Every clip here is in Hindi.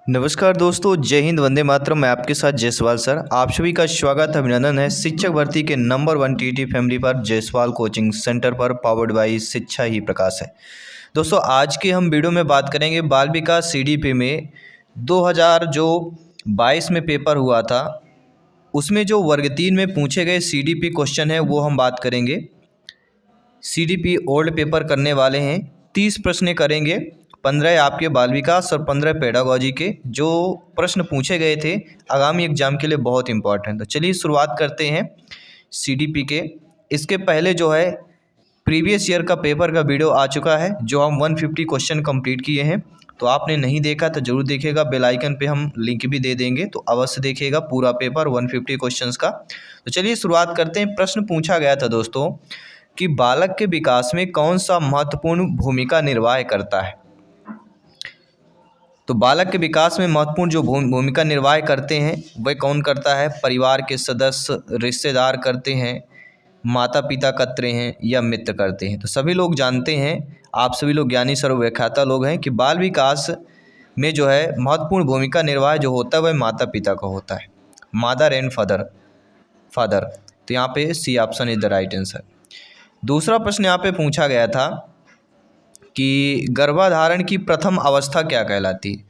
नमस्कार दोस्तों, जय हिंद, वंदे मातरम। मैं आपके साथ जायसवाल सर। आप सभी का स्वागत अभिनंदन है शिक्षक भर्ती के नंबर 1 टीटी फैमिली पर, जायसवाल कोचिंग सेंटर पर, पावर्ड बाय शिक्षा ही प्रकाश है। दोस्तों, आज के हम वीडियो में बात करेंगे बाल विकास सीडीपी में 2022 में पेपर हुआ था, उसमें जो वर्ग 3 में पूछे गए सीडीपी क्वेश्चन है वो हम बात करेंगे। सीडीपी ओल्ड पेपर करने वाले हैं, 30 प्रश्न करेंगे। 15 आपके बाल विकास और 15 पेडागोजी के जो प्रश्न पूछे गए थे आगामी एग्जाम के लिए बहुत इंपॉर्टेंट। तो चलिए शुरुआत करते हैं सीडीपी के। इसके पहले जो है प्रीवियस ईयर का पेपर का वीडियो आ चुका है जो हम 150 क्वेश्चन कंप्लीट किए हैं। तो आपने नहीं देखा तो ज़रूर देखिएगा, बेल आइकन पे हम लिंक भी दे देंगे, तो अवश्य देखिएगा पूरा पेपर 150 क्वेश्चंस का। तो चलिए शुरुआत करते हैं। प्रश्न पूछा गया था दोस्तों कि बालक के विकास में कौन सा महत्वपूर्ण भूमिका निर्वाह करता है। तो बालक के विकास में महत्वपूर्ण जो भूमिका निर्वाह करते हैं वह कौन करता है? परिवार के सदस्य, रिश्तेदार करते हैं, माता पिता करते हैं या मित्र करते हैं। तो सभी लोग जानते हैं, आप सभी लोग ज्ञानी सर्वव्याख्याता लोग हैं कि बाल विकास में जो है महत्वपूर्ण भूमिका निर्वाह जो होता है वह माता पिता का होता है, मदर एंड फादर। तो यहाँ पे C option is the right answer. दूसरा प्रश्न यहाँ पे पूछा गया था कि गर्भाधारण की प्रथम अवस्था क्या कहलाती है।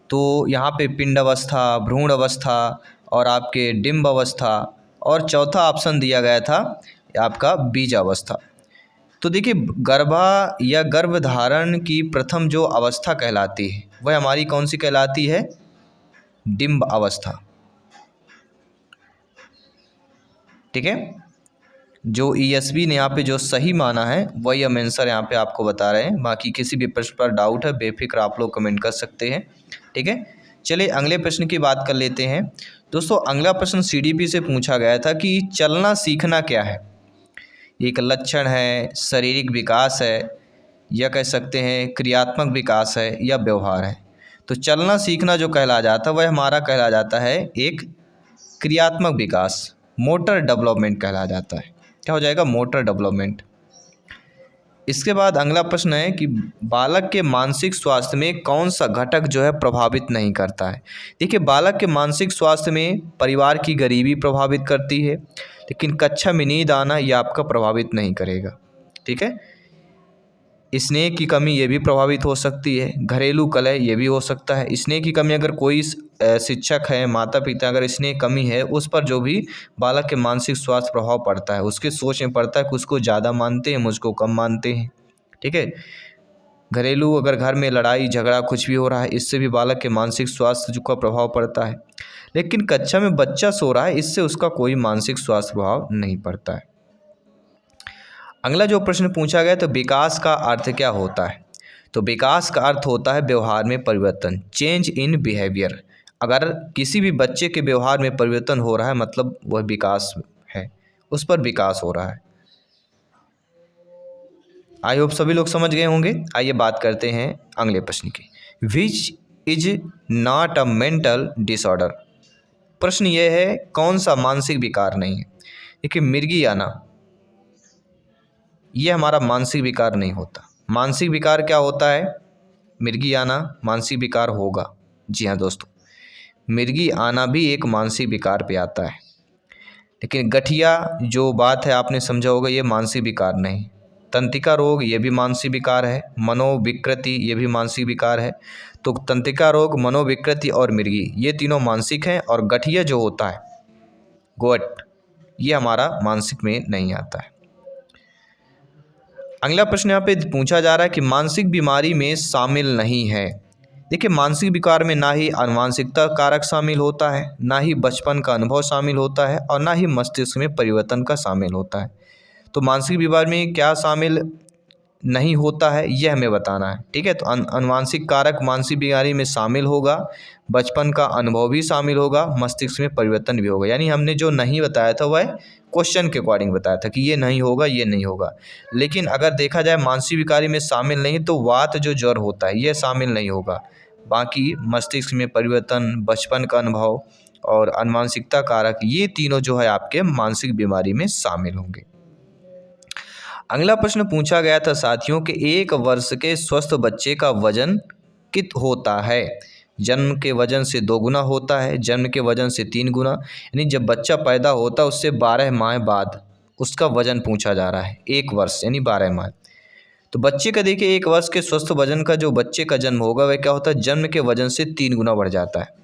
तो यहाँ पे पिंड अवस्था, भ्रूण अवस्था और आपके डिम्ब अवस्था, और चौथा ऑप्शन दिया गया था आपका बीज अवस्था। तो देखिए, गर्भधारण की प्रथम जो अवस्था कहलाती है वह हमारी कौन सी कहलाती है? डिम्ब अवस्था। ठीक है, जो ईएसबी ने यहाँ पे जो सही माना है वही हम आंसर यहाँ पे आपको बता रहे हैं। बाकी किसी भी प्रश्न पर डाउट है बेफिक्र आप लोग कमेंट कर सकते हैं। ठीक है, चलिए अगले प्रश्न की बात कर लेते हैं। दोस्तों, अगला प्रश्न सीडीपी से पूछा गया था कि चलना सीखना क्या है। एक लक्षण है, शारीरिक विकास है, या कह सकते हैं क्रियात्मक विकास है, या व्यवहार है। तो चलना सीखना जो कहला जाता है वह हमारा कहला जाता है एक क्रियात्मक विकास, मोटर डेवलपमेंट कहला जाता है। क्या हो जाएगा? Motor development. इसके बाद अगला प्रश्न है कि बालक के मानसिक स्वास्थ्य में कौन सा घटक जो है प्रभावित नहीं करता है। देखिए, बालक के मानसिक स्वास्थ्य में परिवार की गरीबी प्रभावित करती है, लेकिन कक्षा में नींद आना यह आपका प्रभावित नहीं करेगा। ठीक है, स्नेह की कमी ये भी प्रभावित हो सकती है, घरेलू कलह ये भी हो सकता है। स्नेह की कमी, अगर कोई शिक्षक है, माता पिता, अगर स्नेह कमी है उस पर जो भी बालक के मानसिक स्वास्थ्य प्रभाव पड़ता है, उसके सोच में पड़ता है कि उसको ज़्यादा मानते हैं, मुझको कम मानते हैं। ठीक है, घरेलू अगर घर में लड़ाई झगड़ा कुछ भी हो रहा है, इससे भी बालक के मानसिक स्वास्थ्य का प्रभाव पड़ता है। लेकिन कक्षा में बच्चा सो रहा है, इससे उसका कोई मानसिक स्वास्थ्य प्रभाव नहीं पड़ता है। अगला जो प्रश्न पूछा गया तो विकास का अर्थ क्या होता है। तो विकास का अर्थ होता है व्यवहार में परिवर्तन, चेंज इन बिहेवियर। अगर किसी भी बच्चे के व्यवहार में परिवर्तन हो रहा है मतलब वह विकास है, उस पर विकास हो रहा है। आई होप सभी लोग समझ गए होंगे। आइए बात करते हैं अगले प्रश्न की। Which is not a mental disorder. प्रश्न यह है कौन सा मानसिक विकार नहीं है। देखिए, मिर्गी आना ये हमारा मानसिक विकार नहीं होता। मानसिक विकार क्या होता है? मिर्गी आना मानसिक विकार होगा। जी हाँ दोस्तों, मिर्गी आना भी एक मानसिक विकार पे आता है। लेकिन गठिया जो बात है आपने समझा होगा, ये मानसिक विकार नहीं। तंत्रिका रोग ये भी मानसिक विकार है, मनोविकृति ये भी मानसिक विकार है। तो तंत्रिका रोग, मनोविकृति और मिर्गी ये तीनों मानसिक हैं, और गठिया जो होता है गोट ये हमारा मानसिक में नहीं आता है। अगला प्रश्न यहाँ पे पूछा जा रहा है कि मानसिक बीमारी में शामिल नहीं है। देखिए, मानसिक विकार में ना ही आनुवंशिकता कारक शामिल होता है, ना ही बचपन का अनुभव शामिल होता है, और ना ही मस्तिष्क में परिवर्तन का शामिल होता है। तो मानसिक बीमारी में क्या शामिल नहीं होता है यह हमें बताना है। ठीक है, तो आनुवंशिक कारक मानसिक बीमारी में शामिल होगा, बचपन का अनुभव भी शामिल होगा, मस्तिष्क में परिवर्तन भी होगा। यानी हमने जो नहीं बताया था वह क्वेश्चन के अकॉर्डिंग बताया था कि ये नहीं होगा, ये नहीं होगा। लेकिन अगर देखा जाए मानसिक बीमारी में शामिल नहीं, तो वात जो ज्वर होता है ये शामिल नहीं होगा। बाकी मस्तिष्क में परिवर्तन, बचपन का अनुभव और आनुवंशिकता कारक ये तीनों जो है आपके मानसिक बीमारी में शामिल होंगे। अगला प्रश्न पूछा गया था साथियों कि 1 वर्ष के स्वस्थ बच्चे का वजन कित होता है। जन्म के वजन से 2 गुना होता है, जन्म के वजन से 3 गुना, यानी जब बच्चा पैदा होता है उससे 12 माह बाद उसका वजन पूछा जा रहा है, 1 वर्ष यानी 12 माह। तो बच्चे का देखिए 1 वर्ष के स्वस्थ वजन का जो बच्चे का जन्म होगा वह क्या होता है, जन्म के वजन से 3 गुना बढ़ जाता है।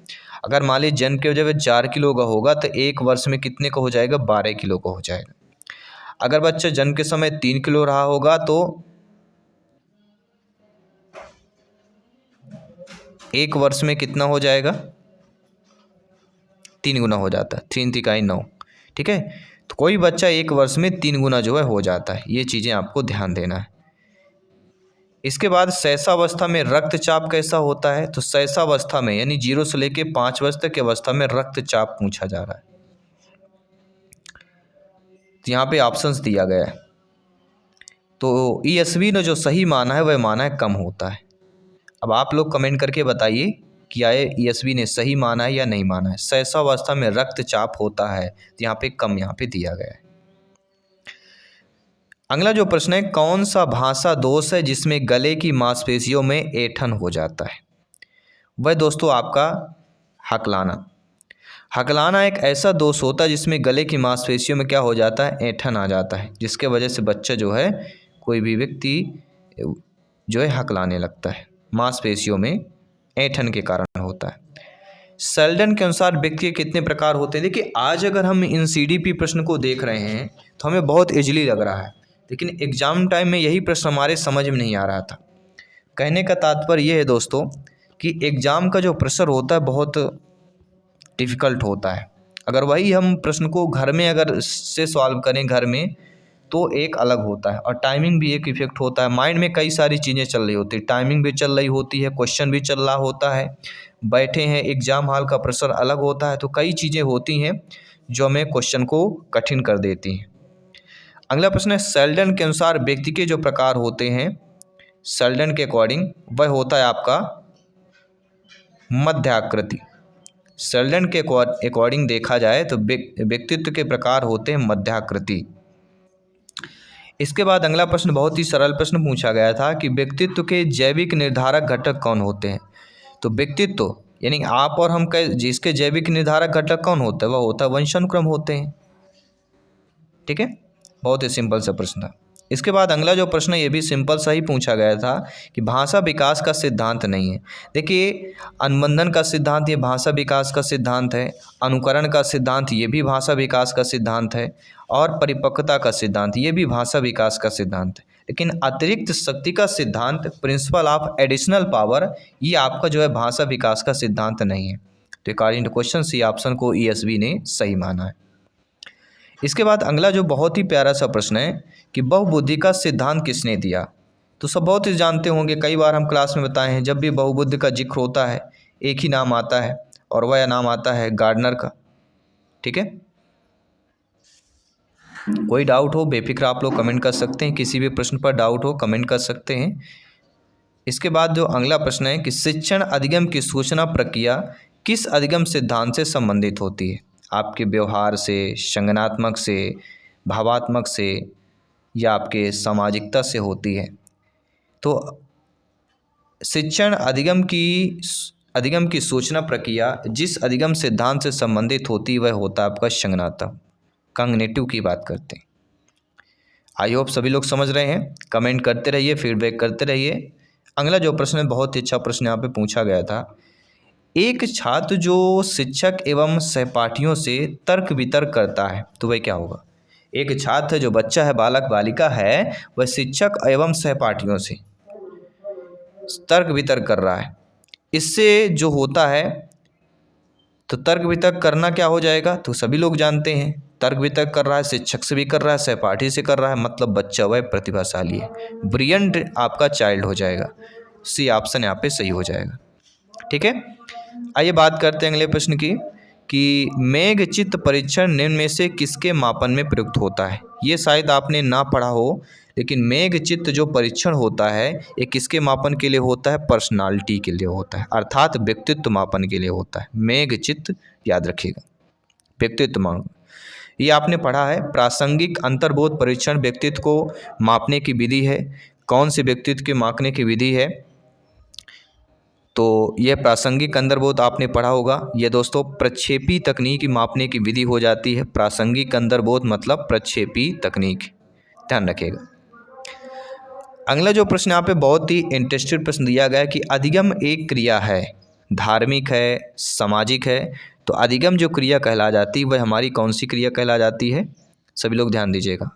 अगर मान लीजिए जन्म के वजह 4 किलो का होगा तो 1 वर्ष में कितने का हो जाएगा, 12 किलो का हो जाएगा। अगर बच्चा जन्म के समय 3 किलो रहा होगा तो 1 वर्ष में कितना हो जाएगा, 3 गुना हो जाता है, 3 तिकाई 9। ठीक है, तो कोई बच्चा 1 वर्ष में 3 गुना जो है हो जाता है, ये चीज़ें आपको ध्यान देना है। इसके बाद शैशवावस्था में रक्तचाप कैसा होता है, तो शैशवावस्था में यानी 0 से लेके 5 वर्ष तक की अवस्था में रक्तचाप पूछा जा रहा है। तो यहाँ पे ऑप्शंस दिया गया है, तो ईएसवी ने जो सही माना है वह माना है कम होता है। अब आप लोग कमेंट करके बताइए कि आए ईएसवी ने सही माना है या नहीं माना है। शैशवावस्था में रक्तचाप होता है, तो यहाँ पे कम यहाँ पे दिया गया है। अगला जो प्रश्न है, कौन सा भाषा दोष है जिसमें गले की मांसपेशियों में ऐंठन हो जाता है। वह दोस्तों आपका हकलाना। हकलाना एक ऐसा दोष होता है जिसमें गले की मांसपेशियों में क्या हो जाता है, ऐंठन आ जाता है, जिसके वजह से बच्चा जो है, कोई भी व्यक्ति जो है हकलाने लगता है, मांसपेशियों में ऐंठन के कारण होता है। सेल्डन के अनुसार व्यक्ति के कितने प्रकार होते हैं। देखिए आज अगर हम इन सीडीपी प्रश्न को देख रहे हैं तो हमें बहुत इजीली लग रहा है, लेकिन एग्ज़ाम टाइम में यही प्रश्न हमारे समझ में नहीं आ रहा था। कहने का तात्पर्य यह है दोस्तों कि एग्ज़ाम का जो प्रेशर होता है बहुत डिफ़िकल्ट होता है। अगर वही हम प्रश्न को घर में अगर से सॉल्व करें घर में तो एक अलग होता है, और टाइमिंग भी एक इफेक्ट होता है। माइंड में कई सारी चीज़ें चल रही होती है, टाइमिंग भी चल रही होती है, क्वेश्चन भी चल रहा होता है, बैठे हैं, एग्ज़ाम हॉल का प्रेशर अलग होता है, तो कई चीज़ें होती हैं जो हमें क्वेश्चन को कठिन कर देती हैं। अगला प्रश्न है, सेल्डन के अनुसार व्यक्ति के जो प्रकार होते हैं, सेल्डन के अकॉर्डिंग वह होता है आपका मध्याकृति। सेल्डन के अकॉर्डिंग देखा जाए तो व्यक्तित्व के प्रकार होते हैं मध्याकृति। इसके बाद अगला प्रश्न बहुत ही सरल प्रश्न पूछा गया था कि व्यक्तित्व के जैविक निर्धारक घटक कौन होते हैं। तो व्यक्तित्व यानी आप और हम जिसके जैविक निर्धारक घटक कौन होता है, वह होता है वंशानुक्रम होते हैं। ठीक है, बहुत ही सिंपल सा प्रश्न था। इसके बाद अगला जो प्रश्न है ये भी सिंपल सा ही पूछा गया था कि भाषा विकास का सिद्धांत नहीं है। देखिए अनुबंधन का सिद्धांत ये भाषा विकास का सिद्धांत है, अनुकरण का सिद्धांत ये भी भाषा विकास का सिद्धांत है, और परिपक्वता का सिद्धांत ये भी भाषा विकास का सिद्धांत है। लेकिन अतिरिक्त शक्ति का सिद्धांत, प्रिंसिपल ऑफ एडिशनल पावर, ये आपका जो है भाषा विकास का सिद्धांत नहीं है। तो according to question C option को ईएसवी ने सही माना है। इसके बाद अगला जो बहुत ही प्यारा सा प्रश्न है कि बहुबुद्धि का सिद्धांत किसने दिया। तो सब बहुत ही जानते होंगे, कई बार हम क्लास में बताए हैं, जब भी बहुबुद्धि का जिक्र होता है एक ही नाम आता है और वह नाम आता है गार्डनर का। ठीक है, कोई डाउट हो बेफिक्र आप लोग कमेंट कर सकते हैं, किसी भी प्रश्न पर डाउट हो कमेंट कर सकते हैं। इसके बाद जो अगला प्रश्न है कि शिक्षण अधिगम की सूचना प्रक्रिया किस अधिगम सिद्धांत से संबंधित होती है। आपके व्यवहार से, संज्ञानात्मक से, भावात्मक से, या आपके सामाजिकता से होती है। तो शिक्षण अधिगम की सूचना प्रक्रिया जिस अधिगम सिद्धांत से संबंधित होती है वह होता है आपका संज्ञानात्मक, कॉग्निटिव की बात करते हैं। आई होप सभी लोग समझ रहे हैं, कमेंट करते रहिए, फीडबैक करते रहिए। अगला जो प्रश्न है बहुत ही अच्छा प्रश्न यहाँ पे पूछा गया था, एक छात्र जो शिक्षक एवं सहपाठियों से तर्क वितर्क करता है तो वह क्या होगा। एक छात्र जो बच्चा है, बालक बालिका है, वह शिक्षक एवं सहपाठियों से तर्क वितर्क कर रहा है, इससे जो होता है तो तर्क वितर्क करना क्या हो जाएगा, तो सभी लोग जानते हैं तर्क वितर्क कर रहा है, शिक्षक से भी कर रहा है, सहपाठी से कर रहा है, मतलब बच्चा वह प्रतिभाशाली है, ब्रिलियंट आपका चाइल्ड हो जाएगा। सी ऑप्शन यहाँ पे सही हो जाएगा। ठीक है, आइए बात करते हैं अगले प्रश्न की कि मेघ चित्त परीक्षण निम्न में से किसके मापन में प्रयुक्त होता है। ये शायद आपने ना पढ़ा हो, लेकिन मेघ चित्त जो परीक्षण होता है ये किसके मापन के लिए होता है, पर्सनालिटी के लिए होता है, अर्थात व्यक्तित्व मापन के लिए होता है। मेघ चित्त याद रखिएगा, व्यक्तित्व मापन ये आपने पढ़ा है। प्रासंगिक अंतर्बोध परीक्षण व्यक्तित्व को मापने की विधि है। कौन से व्यक्तित्व के मापने की विधि है, तो यह प्रासंगिक अंतर्बोध आपने पढ़ा होगा। यह दोस्तों प्रक्षेपी तकनीक मापने की विधि हो जाती है। प्रासंगिक अंतर्बोध मतलब प्रक्षेपी तकनीक, ध्यान रखिएगा। अगला जो प्रश्न यहाँ पे बहुत ही इंटरेस्टेड प्रश्न दिया गया है कि अधिगम एक क्रिया है, धार्मिक है, सामाजिक है, तो अधिगम जो क्रिया कहला जाती है वह हमारी कौन सी क्रिया कहला जाती है? सभी लोग ध्यान दीजिएगा,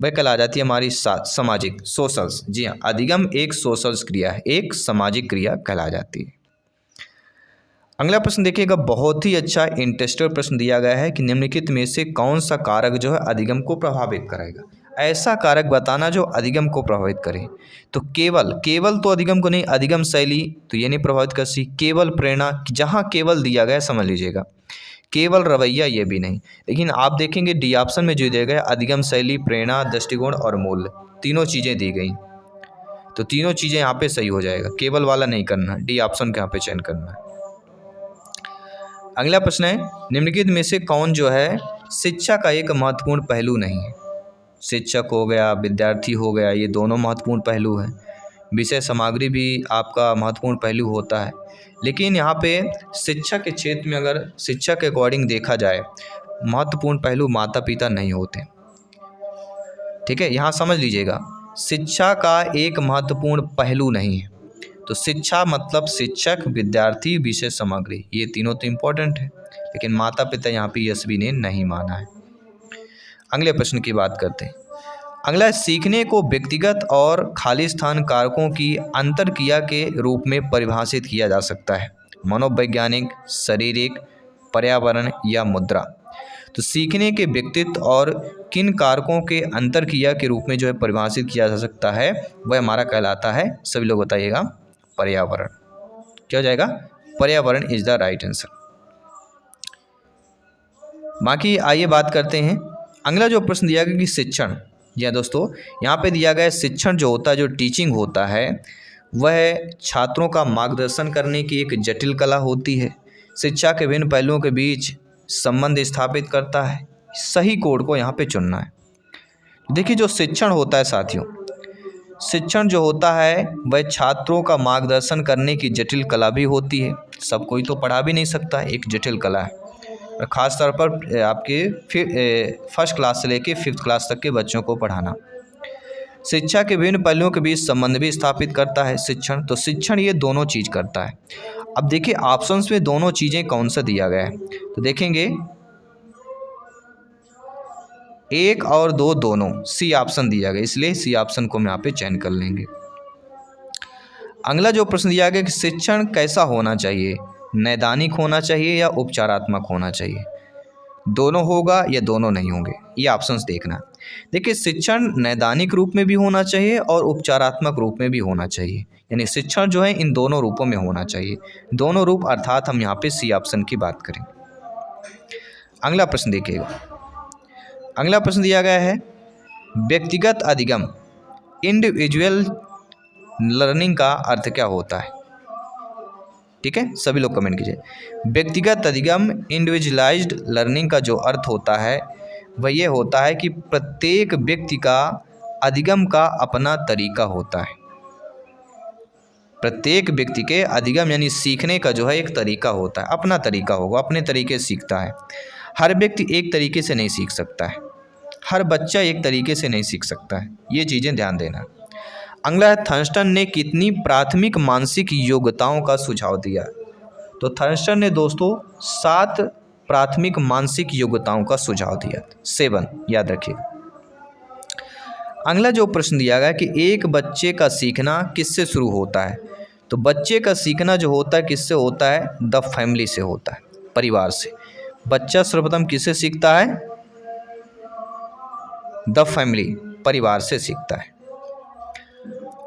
वह कहला जाती है हमारी सामाजिक, सोशल्स। जी हाँ, अधिगम एक सोशल्स क्रिया है, एक सामाजिक क्रिया कहला जाती है। अगला प्रश्न देखिएगा, बहुत ही अच्छा इंटरेस्टेड प्रश्न दिया गया है कि निम्नलिखित में से कौन सा कारक जो है अधिगम को प्रभावित करेगा? ऐसा कारक बताना जो अधिगम को प्रभावित करे। तो केवल तो अधिगम को नहीं, अधिगम शैली तो ये नहीं प्रभावित कर सकती, केवल प्रेरणा, जहाँ केवल दिया गया समझ लीजिएगा, केवल रवैया ये भी नहीं। लेकिन आप देखेंगे डी ऑप्शन में जो दिया गया अधिगम शैली, प्रेरणा, दृष्टिकोण और मूल्य, तीनों चीज़ें दी गई, तो तीनों चीज़ें यहाँ पे सही हो जाएगा, केवल वाला नहीं करना, डी ऑप्शन का यहाँ पे चयन करना है। अगला प्रश्न है, निम्नलिखित में से कौन जो है शिक्षा का एक महत्वपूर्ण पहलू नहीं है? शिक्षक हो गया, विद्यार्थी हो गया, ये दोनों महत्वपूर्ण पहलू हैं। विषय सामग्री भी आपका महत्वपूर्ण पहलू होता है, लेकिन यहाँ पे शिक्षा के क्षेत्र में अगर शिक्षा के अकॉर्डिंग देखा जाए, महत्वपूर्ण पहलू माता पिता नहीं होते। ठीक है, यहाँ समझ लीजिएगा, शिक्षा का एक महत्वपूर्ण पहलू नहीं है। तो शिक्षा मतलब शिक्षक, विद्यार्थी, विषय सामग्री, ये तीनों तो इम्पोर्टेंट है, लेकिन माता पिता यहाँ पे यशवी ने नहीं माना है। अगले प्रश्न की बात करते हैं। अगला, सीखने को व्यक्तिगत और खाली स्थान कारकों की अंतरक्रिया के रूप में परिभाषित किया जा सकता है, मनोवैज्ञानिक, शारीरिक, पर्यावरण या मुद्रा। तो सीखने के व्यक्तित्व और किन कारकों के अंतरक्रिया के रूप में जो है परिभाषित किया जा सकता है, वह हमारा कहलाता है, सभी लोग बताइएगा, पर्यावरण। क्या हो जाएगा? पर्यावरण इज द राइट आंसर। बाकी आइए बात करते हैं। अगला जो प्रश्न दिया गया कि शिक्षण, जी हाँ दोस्तों, यहाँ पे दिया गया है शिक्षण जो होता है, जो टीचिंग होता है, वह छात्रों का मार्गदर्शन करने की एक जटिल कला होती है। शिक्षा के विभिन्न पहलुओं के बीच संबंध स्थापित करता है। सही कोड को यहाँ पे चुनना है। देखिए, जो शिक्षण होता है साथियों, शिक्षण जो होता है वह छात्रों का मार्गदर्शन करने की जटिल कला भी होती है। सब कोई तो पढ़ा भी नहीं सकता, एक जटिल कला है। और ख़ास तौर पर आपके फर्स्ट क्लास से लेके 5th क्लास तक के बच्चों को पढ़ाना। शिक्षा के विभिन्न पहलुओं के बीच संबंध भी स्थापित करता है शिक्षण। तो शिक्षण ये दोनों चीज़ करता है। अब देखिए ऑप्शंस में दोनों चीज़ें कौन सा दिया गया है, तो देखेंगे 1 और 2 दोनों, सी ऑप्शन दिया गया, इसलिए सी ऑप्शन को हम यहाँ पे चयन कर लेंगे। अगला जो प्रश्न दिया गया कि शिक्षण कैसा होना चाहिए, नैदानिक होना चाहिए या उपचारात्मक होना चाहिए? दोनों होगा या दोनों नहीं होंगे, ये ऑप्शंस देखना। देखिए, शिक्षण नैदानिक रूप में भी होना चाहिए और उपचारात्मक रूप में भी होना चाहिए, यानी शिक्षण जो है इन दोनों रूपों में होना चाहिए। दोनों रूप अर्थात हम यहाँ पे सी ऑप्शन की बात करें। अगला प्रश्न देखिएगा। अगला प्रश्न दिया गया है, व्यक्तिगत अधिगम, इंडिविजुअल लर्निंग का अर्थ क्या होता है? ठीक है, सभी लोग कमेंट कीजिए। व्यक्तिगत अधिगम, इंडिविजुअलाइज्ड लर्निंग का जो अर्थ होता है वह ये होता है कि प्रत्येक व्यक्ति का अधिगम का अपना तरीका होता है। प्रत्येक व्यक्ति के अधिगम यानी सीखने का जो है एक तरीका होता है, अपना तरीका होगा, अपने तरीके से सीखता है। हर व्यक्ति एक तरीके से नहीं सीख सकता है, हर बच्चा एक तरीके से नहीं सीख सकता है, ये चीज़ें ध्यान देना। अगला है, थर्स्टन ने कितनी प्राथमिक मानसिक योग्यताओं का सुझाव दिया? तो थर्स्टन ने दोस्तों 7 प्राथमिक मानसिक योग्यताओं का सुझाव दिया, 7, याद रखिए। अगला जो प्रश्न दिया गया कि एक बच्चे का सीखना किससे शुरू होता है? तो बच्चे का सीखना जो होता है किससे होता है? द फैमिली से होता है, परिवार से। बच्चा सर्वप्रथम किससे सीखता है? द फैमिली, परिवार से सीखता है।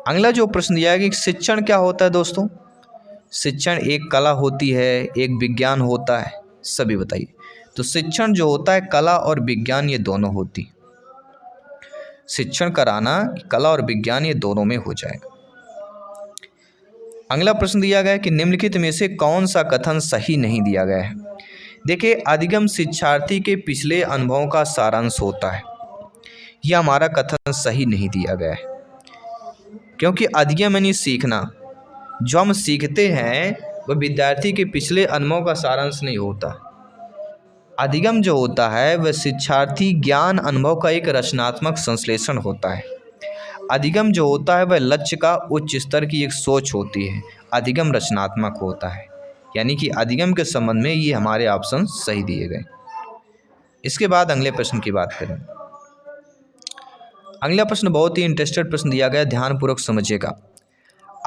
अगला जो प्रश्न दिया है कि शिक्षण क्या होता है दोस्तों? शिक्षण एक कला होती है, एक विज्ञान होता है, सभी बताइए। तो शिक्षण जो होता है कला और विज्ञान ये दोनों होती, शिक्षण कराना कला और विज्ञान ये दोनों में हो जाएगा। अगला प्रश्न दिया गया है कि निम्नलिखित में से कौन सा कथन सही नहीं दिया गया है? देखिए, अधिगम शिक्षार्थी के पिछले अनुभवों का सारांश होता है, यह हमारा कथन सही नहीं दिया गया है, क्योंकि अधिगम यानी सीखना, जो हम सीखते हैं वह विद्यार्थी के पिछले अनुभव का सारांश नहीं होता। अधिगम जो होता है वह शिक्षार्थी ज्ञान अनुभव का एक रचनात्मक संश्लेषण होता है। अधिगम जो होता है वह लक्ष्य का उच्च स्तर की एक सोच होती है। अधिगम रचनात्मक होता है, यानी कि अधिगम के संबंध में ये हमारे ऑप्शन सही दिए गए। इसके बाद अगले प्रश्न की बात करें। अगला प्रश्न बहुत ही इंटरेस्टेड प्रश्न दिया गया, ध्यानपूर्वक समझिएगा।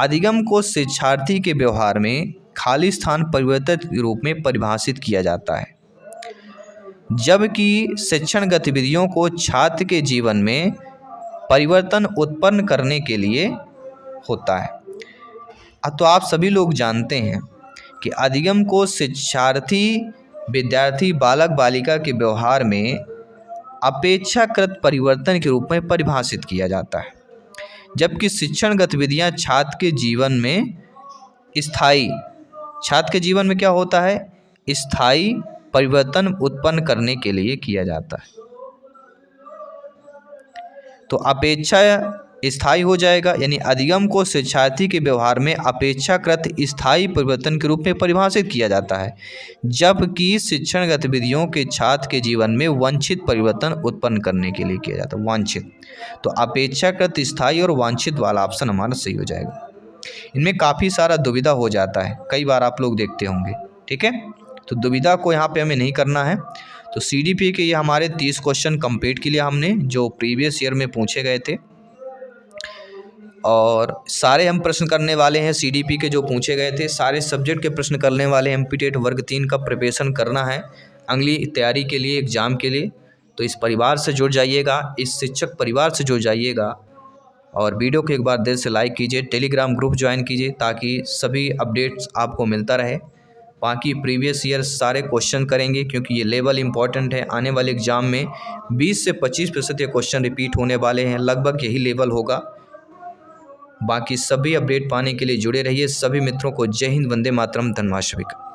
अधिगम को शिक्षार्थी के व्यवहार में खाली स्थान परिवर्तन के रूप में परिभाषित किया जाता है, जबकि शिक्षण गतिविधियों को छात्र के जीवन में परिवर्तन उत्पन्न करने के लिए होता है। तो आप सभी लोग जानते हैं कि अधिगम को शिक्षार्थी, विद्यार्थी, बालक बालिका के व्यवहार में अपेक्षाकृत परिवर्तन के रूप में परिभाषित किया जाता है, जबकि शिक्षण गतिविधियां छात्र के जीवन में क्या होता है, स्थायी परिवर्तन उत्पन्न करने के लिए किया जाता है। तो अपेक्षा स्थायी हो जाएगा, यानी अधिगम को शिक्षार्थी के व्यवहार में अपेक्षाकृत स्थायी परिवर्तन के रूप में परिभाषित किया जाता है, जबकि शिक्षण गतिविधियों के छात्र के जीवन में वांछित परिवर्तन उत्पन्न करने के लिए किया जाता है। वांछित, तो अपेक्षाकृत स्थायी और वांछित वाला ऑप्शन हमारा सही हो जाएगा। इनमें काफ़ी सारा दुविधा हो जाता है, कई बार आप लोग देखते होंगे, ठीक है। तो दुविधा को यहाँ पे हमें नहीं करना है। तो CDP के ये हमारे 30 क्वेश्चन कंप्लीट के लिए हमने जो प्रीवियस ईयर में पूछे गए थे, और सारे हम प्रश्न करने वाले हैं CDP के जो पूछे गए थे, सारे सब्जेक्ट के प्रश्न करने वाले हैं। MPTET वर्ग 3 का प्रिपरेशन करना है अगली तैयारी के लिए, एग्ज़ाम के लिए। तो इस परिवार से जुड़ जाइएगा, इस शिक्षक परिवार से जुड़ जाइएगा, और वीडियो को एक बार दिल से लाइक कीजिए, टेलीग्राम ग्रुप ज्वाइन कीजिए ताकि सभी अपडेट्स आपको मिलता रहे। बाकी प्रीवियस ईयर सारे क्वेश्चन करेंगे, क्योंकि ये लेवल इंपॉर्टेंट है। आने वाले एग्ज़ाम में 20 से 25% ये क्वेश्चन रिपीट होने वाले हैं, लगभग यही लेवल होगा। बाकी सभी अपडेट पाने के लिए जुड़े रहिए। सभी मित्रों को जय हिंद, वंदे मातरम, धन्यवाद सभी का।